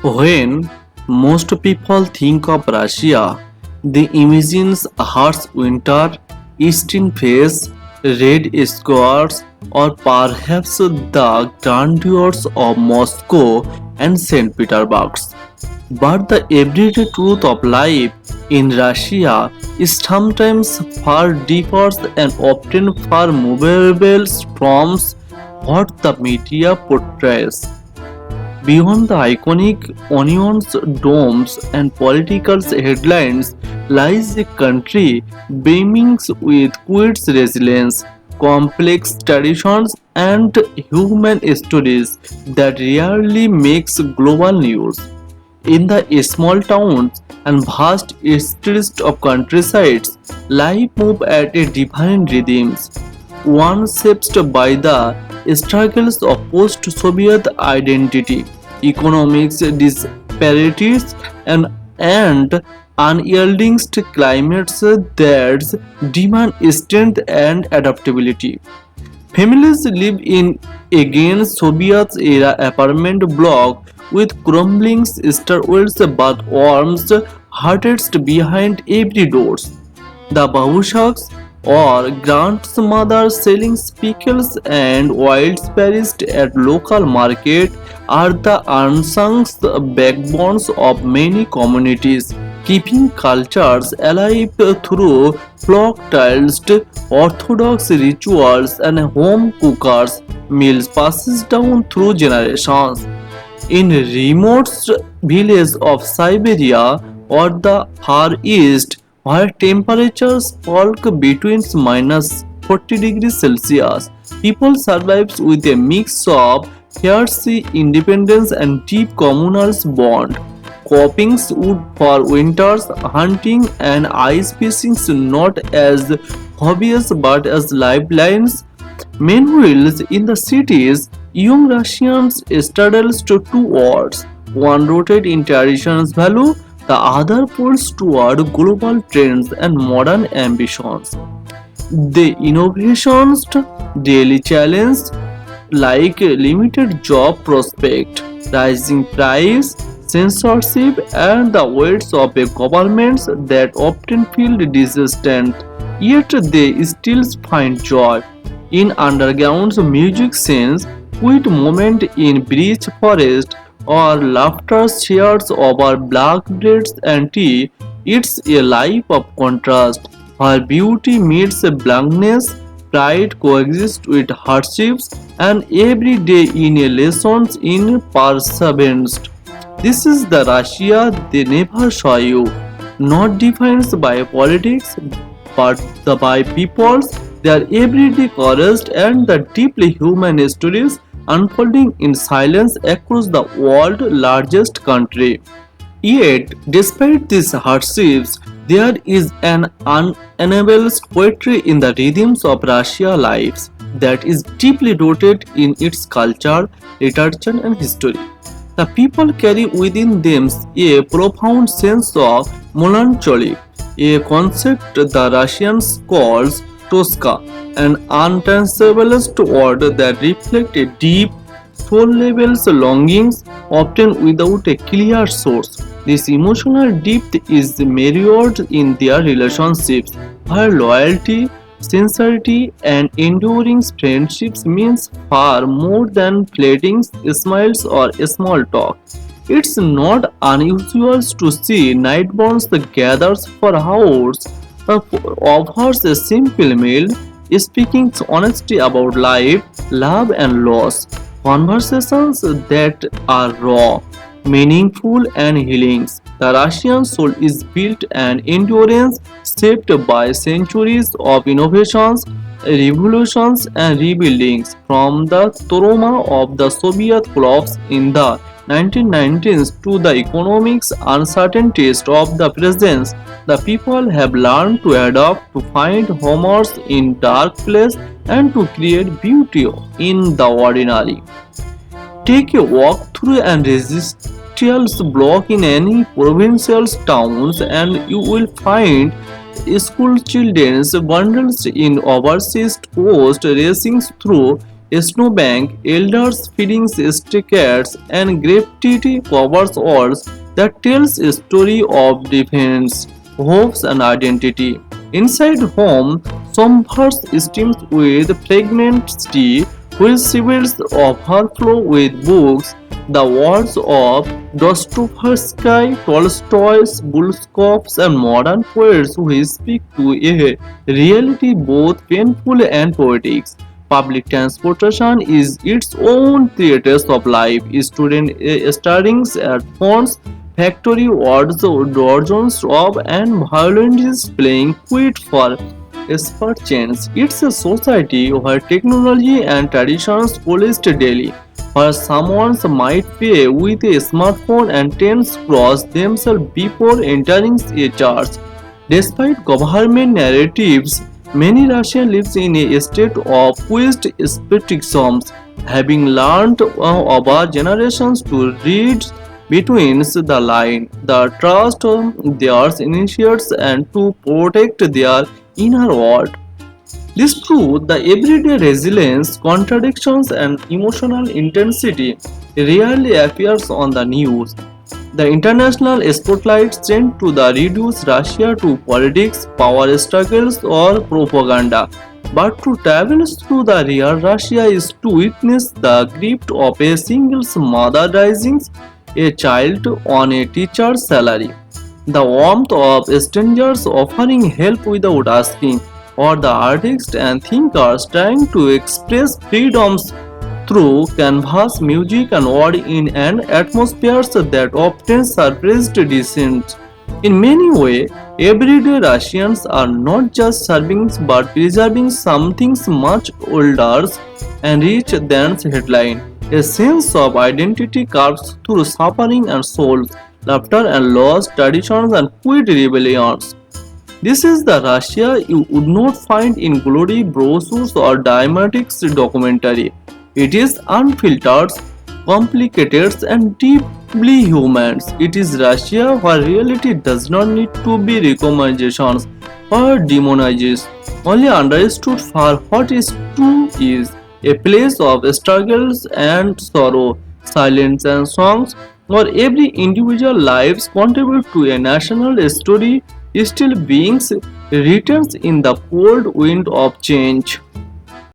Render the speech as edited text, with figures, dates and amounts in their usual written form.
When most people think of Russia, they imagine harsh winter, eastern face, red squares, or perhaps the grandeurs of Moscow and St. Petersburg. But the everyday truth of life in Russia is sometimes far deeper and often far movable from what the media portrays. Beyond the iconic onions, domes, and political headlines lies a country beaming with quiet resilience, complex traditions, and human stories that rarely makes global news. In the small towns and vast streets of countrysides, life moves at a different rhythms, one shaped by the struggles of post-Soviet identity, economic disparities, and unyielding climates that demand strength and adaptability. Families live in again Soviet-era apartment block with crumbling stairwells but warmth hardest behind every door. The babushkas or grandmothers selling pickles and wild berries at local market are the unsung backbones of many communities, keeping cultures alive through folk-styled orthodox rituals and home cookers meals passed down through generations. In remote villages of Siberia or the Far East, where temperatures fall between -40 degrees Celsius, people survive with a mix of fierce independence and deep communal bond. Coping wood for winters, hunting and ice fishing not as hobbies but as lifelines. Meanwhile, in the cities, young Russians straddles to two worlds, one rooted in tradition's value, the other pulls toward global trends and modern ambitions. The innovations daily challenge like limited job prospect, rising price, censorship, and the weights of a governments that often feel distant, yet they still find joy in underground music scenes, quiet moment in beech forest, or laughter shares over black breads and tea. It's a life of contrast, where beauty meets blankness, pride coexists with hardships, and every day in a lessons in perseverance. This is the Russia they never show you, not defined by politics, but by peoples, their everyday courage, and the deeply human stories unfolding in silence across the world's largest country. Yet, despite these hardships, there is an unenviable poetry in the rhythms of Russia's lives that is deeply rooted in its culture, literature, and history. The people carry within them a profound sense of melancholy, a concept the Russians calls Tosca, an untransferable word that reflects a deep soul-level longings, often without a clear source. This emotional depth is mirrored in their relationships, where loyalty, sincerity, and enduring friendships means far more than fleeting smiles or small talk. It's not unusual to see nightborns gather for hours, offers a simple meal, speaking honestly about life, love, and loss. Conversations that are raw, meaningful, and healing. The Russian soul is built and endurance shaped by centuries of innovations, revolutions, and rebuildings. From the trauma of the Soviet collapse in the 1990s to the economic uncertainties of the present, the people have learned to adapt, to find humors in dark places, and to create beauty in the ordinary. Take a walk through a residential block in any provincial towns and you will find school children bundles in oversized post racing through snowbank, elders feeding stray cats, and graffiti covers walls that tells a story of defense, hopes, and identity. Inside home, samovars steams with fragrant tea, which sibills overflow with books, the words of Dostoevsky, Tolstoy, Bulgakovs, and modern poets who speak to a reality both painful and poetic. Public transportation is its own theatre of life. Student startings at phones, factory wards, dozens of and violins playing quit for spur change. It's a society where technology and traditions collide daily, where someone might pay with a smartphone and tens cross themselves before entering a church. Despite government narratives, many Russians live in a state of quiet skepticism, having learned over generations to read between the lines, the trust their initiates, and to protect their inner world. This truth, the everyday resilience, contradictions, and emotional intensity rarely appears on the news. The international spotlight tend to the reduce Russia to politics, power struggles, or propaganda. But to travel through the real Russia is to witness the grief of a single mother raising a child on a teacher's salary, the warmth of strangers offering help without asking, or the artists and thinkers trying to express freedoms through canvas, music, and word in an atmosphere that often surprised dissent. In many ways, everyday Russians are not just serving but preserving something much older and rich than headline. A sense of identity carved through suffering and souls, laughter and loss, traditions and quiet rebellions. This is the Russia you would not find in glory brochures or dramatic documentary. It is unfiltered, complicated, and deeply human. It is Russia where reality does not need to be recommendations or demonized, only understood for what is true is a place of struggles and sorrow, silence and songs, where every individual lives contribute to a national story still being written in the cold wind of change.